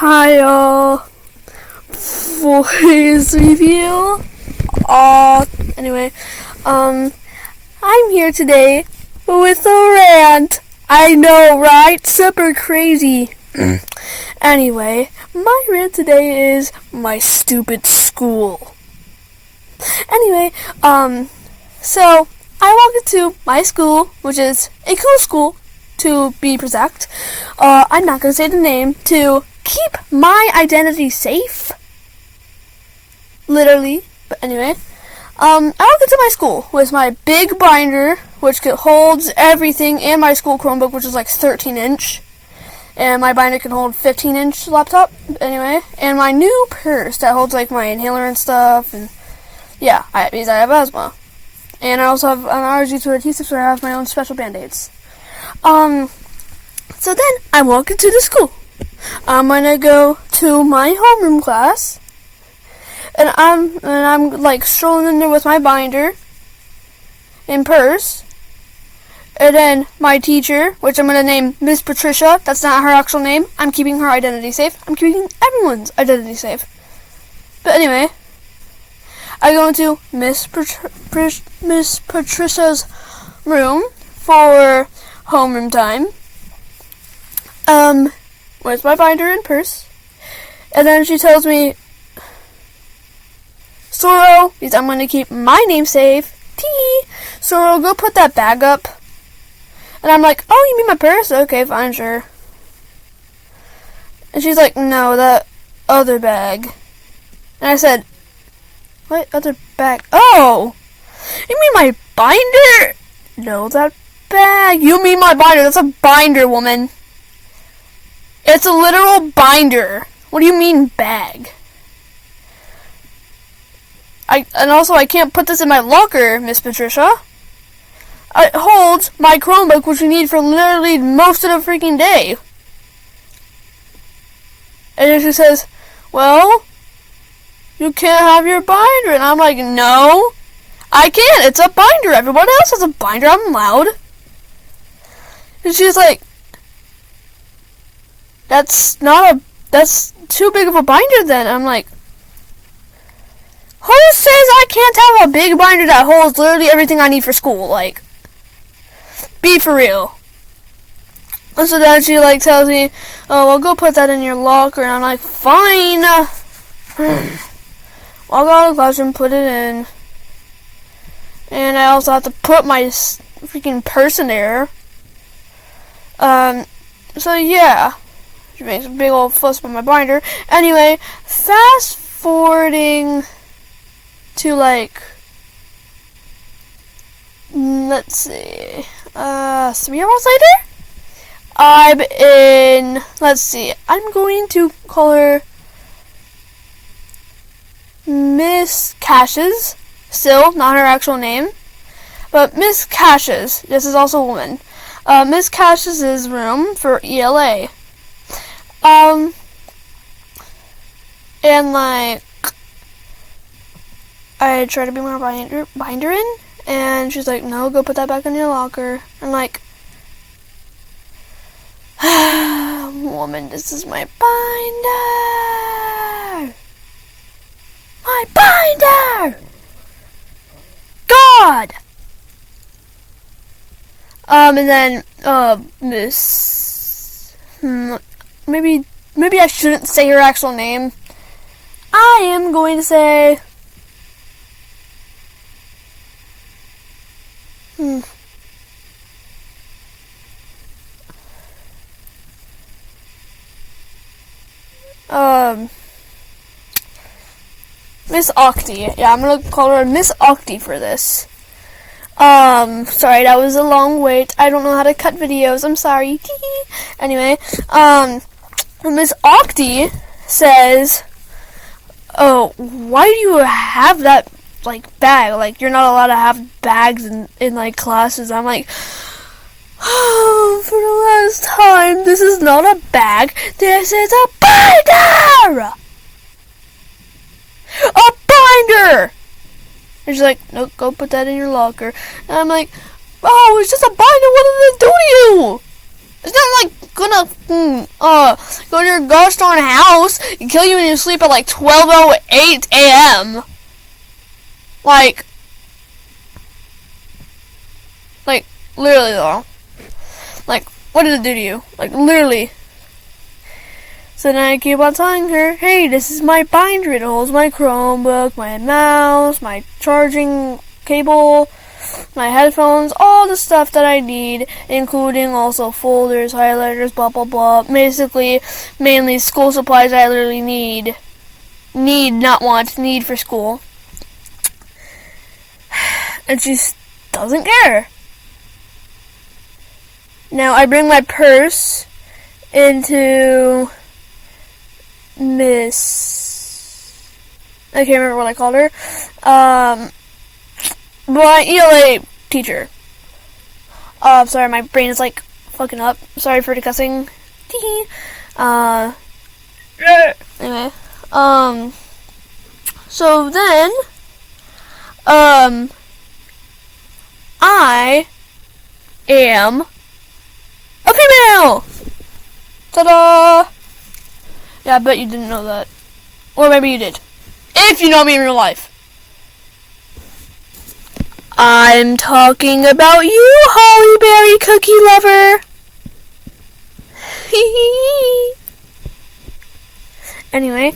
Hi all. Voice review. Anyway, I'm here today with a rant. I know, right? Super crazy. Anyway, my rant today is my stupid school. Anyway, so I walked into my school, which is a cool school, to be exact. I'm not gonna say the name, to keep my identity safe. Literally. But anyway, I walked into my school with my big binder, which holds everything, and my school Chromebook, which is like 13-inch. And my binder can hold 15-inch laptop. Anyway, and my new purse that holds like my inhaler and stuff. And yeah, because I have asthma. And I also have an allergy to adhesives, so I have my own special band-aids. So then I walk into the school. I'm gonna go to my homeroom class, and I'm like strolling in there with my binder and purse, and then my teacher, which I'm gonna name Miss Patricia. That's not her actual name. I'm keeping her identity safe. I'm keeping everyone's identity safe. But anyway, I go into Miss Patricia's room for homeroom time. With my binder and purse. And then she tells me, Soro, because I'm going to keep my name safe. Soro, go put that bag up. And I'm like, oh, you mean my purse? Okay, fine, sure. And she's like, no, that other bag. And I said, what other bag? Oh, you mean my binder? No, that bag. You mean my binder? That's a binder, woman. It's a literal binder. What do you mean bag? And also I can't put this in my locker, Miss Patricia. It holds my Chromebook, which we need for literally most of the freaking day. And then she says, well, you can't have your binder. And I'm like, no, I can't. It's a binder. Everyone else has a binder. I'm loud. And she's like, that's too big of a binder then. I'm like, who says I can't have a big binder that holds literally everything I need for school? Like, be for real. And so then she like tells me, oh, well, go put that in your locker. And I'm like, fine. Walk out of the classroom, put it in. And I also have to put my freaking purse in there. So yeah. She makes a big old fuss about my binder. Anyway, fast forwarding to like, let's see, 3 hours later, I'm in, let's see, I'm going to call her Miss Cashes, still not her actual name, but Miss Cashes, this is also a woman, Miss Cashes' room for ELA. And like, I try to be more binder in, and she's like, no, go put that back in your locker. I'm like, woman, this is my binder! My binder! God! And then, maybe I shouldn't say her actual name. I am going to say, Miss Octi. Yeah, I'm gonna call her Miss Octi for this. Sorry, that was a long wait. I don't know how to cut videos. I'm sorry. Anyway, Miss Octi says, oh, why do you have that, like, bag? Like, you're not allowed to have bags in like, classes. I'm like, oh, for the last time, this is not a bag. This is a binder! A binder! And she's like, no, go put that in your locker. And I'm like, oh, it's just a binder. What did it do to you? It's not like gonna go to your gosh darn house and kill you when you sleep at like 12:08 a.m. Like literally though. Like, what did it do to you? Like, literally. So then I keep on telling her, hey, this is my binder. It holds my Chromebook, my mouse, my charging cable, my headphones, all the stuff that I need, including also folders, highlighters, blah, blah, blah. Basically, mainly school supplies I literally need. Need, not want, need for school. And she doesn't care. Now, I bring my purse into Miss... I can't remember what I called her. My ELA teacher. Sorry, my brain is like fucking up. Sorry for the cussing. Anyway. So then, I am a female! Ta-da! Yeah, I bet you didn't know that. Or maybe you did. If you know me in real life. I'm talking about you, Hollyberry Cookie Lover. Anyway,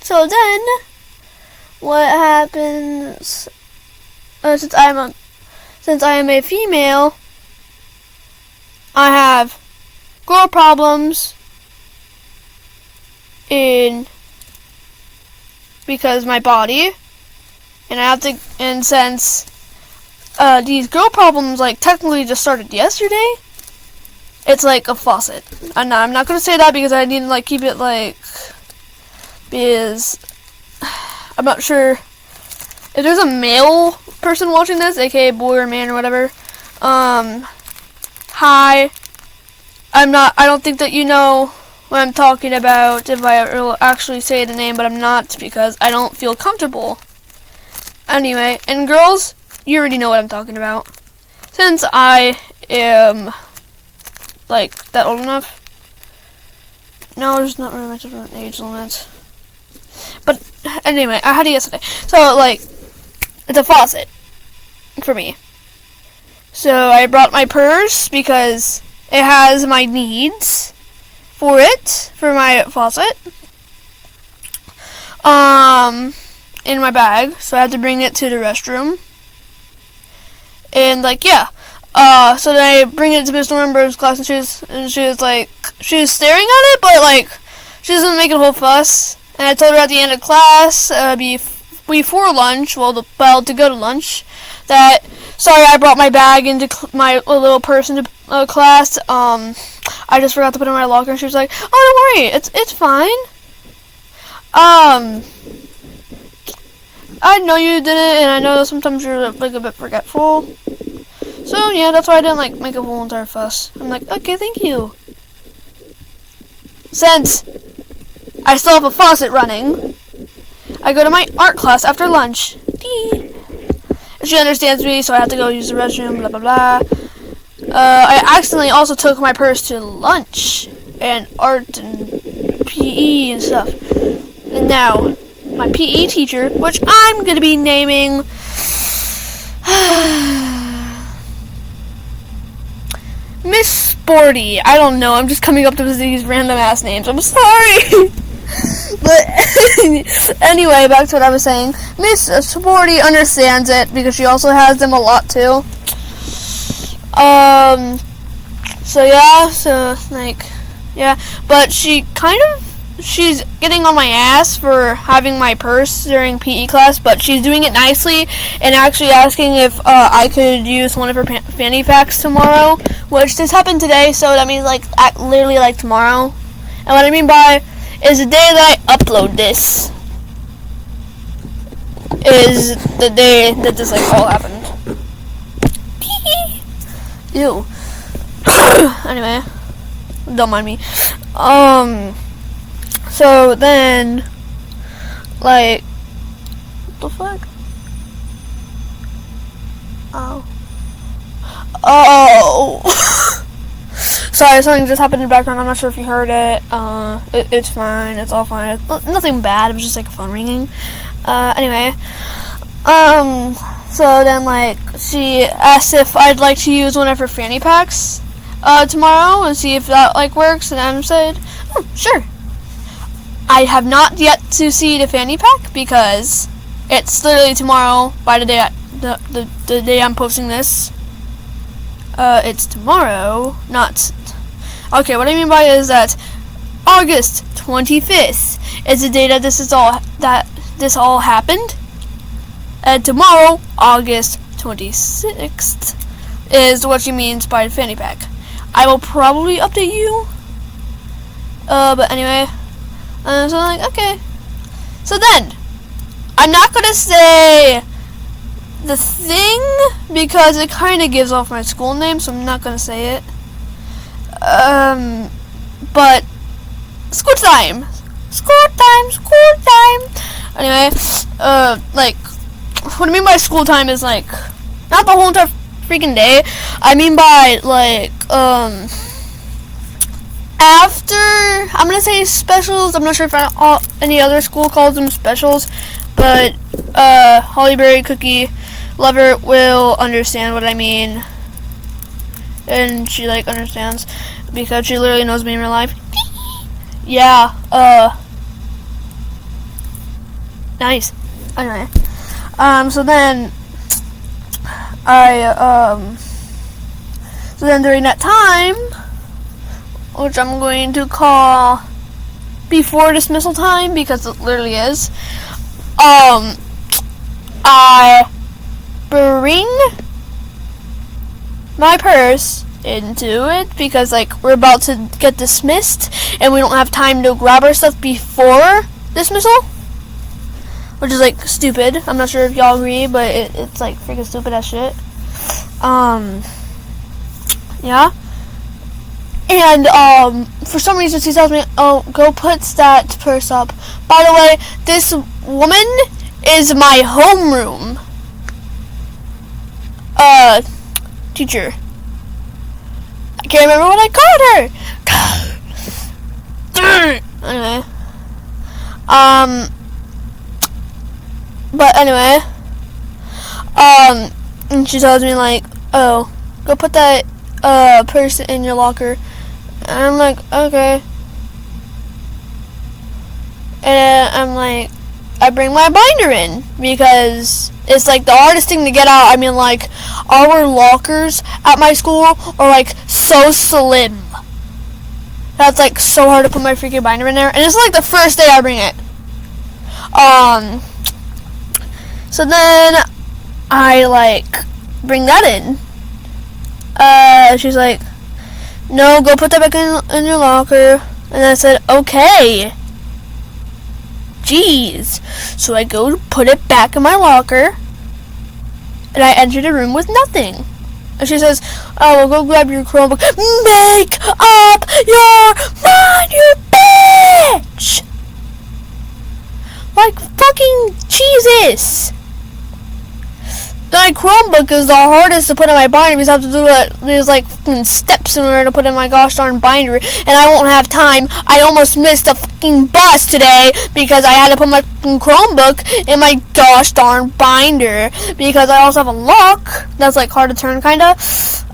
so then, what happens, since I am a female, I have girl problems because my body, and I have to, and since these girl problems like technically just started yesterday, it's like a faucet. And I'm not gonna say that because I need to like keep it like, because I'm not sure if there's a male person watching this, aka boy or man or whatever. Hi. I don't think that you know what I'm talking about if I will actually say the name, but I'm not because I don't feel comfortable. Anyway, and girls, you already know what I'm talking about. Since I am, like, that old enough. No, there's not really much of an age limit. But, anyway, I had it yesterday. So, like, it's a faucet for me. So, I brought my purse because it has my needs for it, for my faucet. In my bag, so I had to bring it to the restroom. And like, yeah. So then I bring it to Miss Norrenberg's class, and she was staring at it, but like, she doesn't make a whole fuss. And I told her at the end of class, before lunch, to go to lunch, that sorry I brought my bag into my little purse into class. I just forgot to put it in my locker, and she was like, "Oh, don't worry, it's fine." I know you did it, and I know that sometimes you're like a bit forgetful. So yeah, that's why I didn't like make a whole entire fuss. I'm like, okay, thank you. Since I still have a faucet running, I go to my art class after lunch. She understands me, so I have to go use the restroom, blah, blah, blah. I accidentally also took my purse to lunch, and art, and PE, and stuff. And now, my PE teacher, which I'm going to be naming... Miss Sporty. I don't know, I'm just coming up with these random-ass names. I'm sorry! But anyway, back to what I was saying. Miss Sporty understands it because she also has them a lot too. But she's getting on my ass for having my purse during PE class, but she's doing it nicely and actually asking if I could use one of her fanny packs tomorrow, which this happened today, so that means literally tomorrow. And what I mean by is the day that I upload this is the day that this all happened. Ew. Anyway, don't mind me. So then, what the fuck? Oh. Sorry, something just happened in the background. I'm not sure if you heard it. It's fine. It's all fine. It's nothing bad. It was just like a phone ringing. Anyway. So then, like, she asked if I'd like to use one of her fanny packs tomorrow and see if that, like, works. And I said, oh, sure. I have not yet to see the fanny pack because it's literally tomorrow by the day the day I'm posting this. It's tomorrow, not... Okay, what I mean by it is that August 25th is the day that this all happened. And tomorrow, August 26th, is what she means by the fanny pack. I will probably update you. But anyway. So I'm like, okay. So then, I'm not going to say the thing because it kind of gives off my school name, so I'm not going to say it. But, school time. Anyway, like, what I mean by school time is, like, not the whole entire freaking day. I mean by, like, after, I'm going to say specials. I'm not sure if any other school calls them specials, but, Hollyberry Cookie Lover will understand what I mean. And she, like, understands because she literally knows me in real life. Yeah, nice. Anyway. So then during that time, which I'm going to call before dismissal time because it literally is, I bring my purse into it because, like, we're about to get dismissed and we don't have time to grab our stuff before dismissal. Which is, like, stupid. I'm not sure if y'all agree, but it's, like, freaking stupid as shit. Yeah. And, for some reason, she tells me, oh, go put that purse up. By the way, this woman is my homeroom teacher. I can't remember what I called her. Anyway. But anyway, and she tells me, like, oh, go put that, purse in your locker. And I'm like, okay. And I'm like, I bring my binder in because it's, like, the hardest thing to get out. I mean, like, our lockers at my school are, like, so slim. That's, like, so hard to put my freaking binder in there. And it's, like, the first day I bring it. So then I, like, bring that in. She's like, no, go put that back in your locker. And I said, okay. Jeez. So I go to put it back in my locker. And I enter the room with nothing. And she says, oh, well, go grab your Chromebook. Make up your mind, you bitch! Like, fucking Jesus! My Chromebook is the hardest to put in my binder because I have to do it. There's like steps in order to put in my gosh darn binder, and I won't have time. I almost missed a fucking bus today because I had to put my Chromebook in my gosh darn binder because I also have a lock that's like hard to turn, kinda. So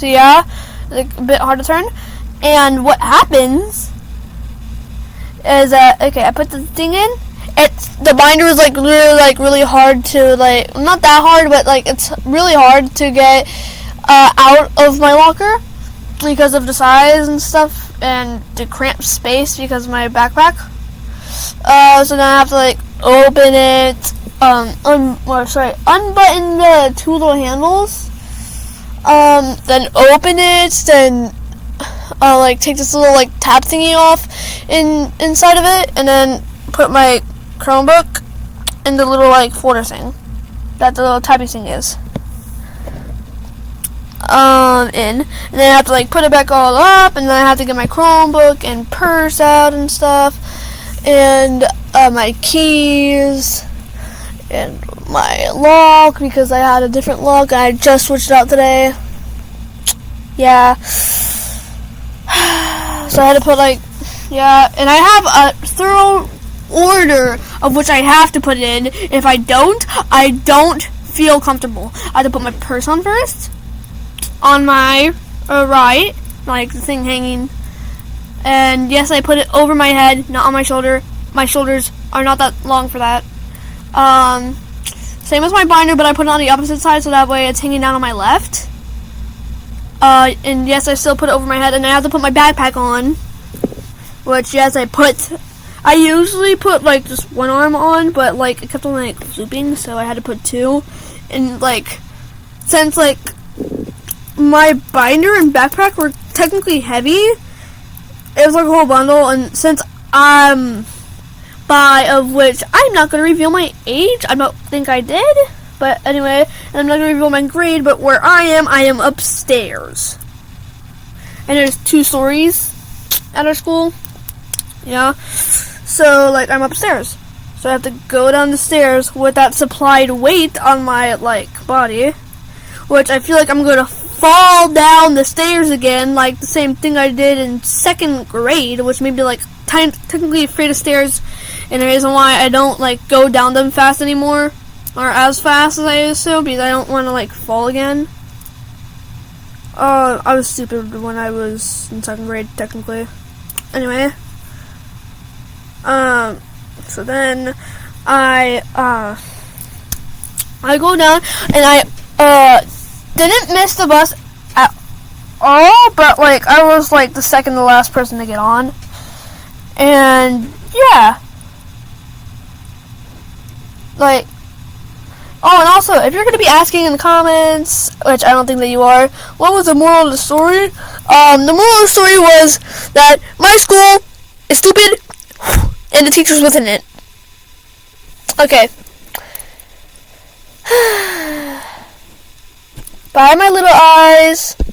yeah, like a bit hard to turn. And what happens is that I put the thing in. The binder is like literally like really hard to like, not that hard, but like it's really hard to get out of my locker because of the size and stuff and the cramped space because of my backpack. So then I have to like open it, unbutton the two little handles, then open it, then like take this little like tab thingy off inside of it, and then put my Chromebook in the little like folder thing that the little tabby thing is and then I have to like put it back all up, and then I have to get my Chromebook and purse out and stuff, and my keys, and my lock because I had a different lock and I just switched it out today. Yeah. So I had to put and I have a thorough order of which I have to put it in. If I don't feel comfortable. I have to put my purse on first, on my right, like the thing hanging, and yes, I put it over my head, not on my shoulder. My shoulders are not that long for that. Same as my binder, but I put it on the opposite side so that way it's hanging down on my left. And yes, I still put it over my head, and I have to put my backpack on, which yes, I usually put like just one arm on, but like it kept on like looping, so I had to put two. And like since like my binder and backpack were technically heavy, it was like a whole bundle, and since of which I'm not gonna reveal my age. I don't think I did, but anyway, and I'm not gonna reveal my grade. But where I am upstairs, and there's 2 stories at our school. Yeah, so like I'm upstairs, so I have to go down the stairs with that supplied weight on my like body, which I feel like I'm gonna fall down the stairs again, like the same thing I did in 2nd grade, which made me like technically afraid of stairs, and the reason why I don't like go down them fast anymore, or as fast as I used to, because I don't want to like fall again. I was stupid when I was in 2nd grade, technically. Anyway, so then I go down, and I didn't miss the bus at all, but like I was like the second to last person to get on. And yeah, like, oh, and also, if you're going to be asking in the comments, which I don't think that you are, what was the moral of the story? The moral of the story was that my school is stupid, and the teachers within it. Okay. Bye, my little eyes.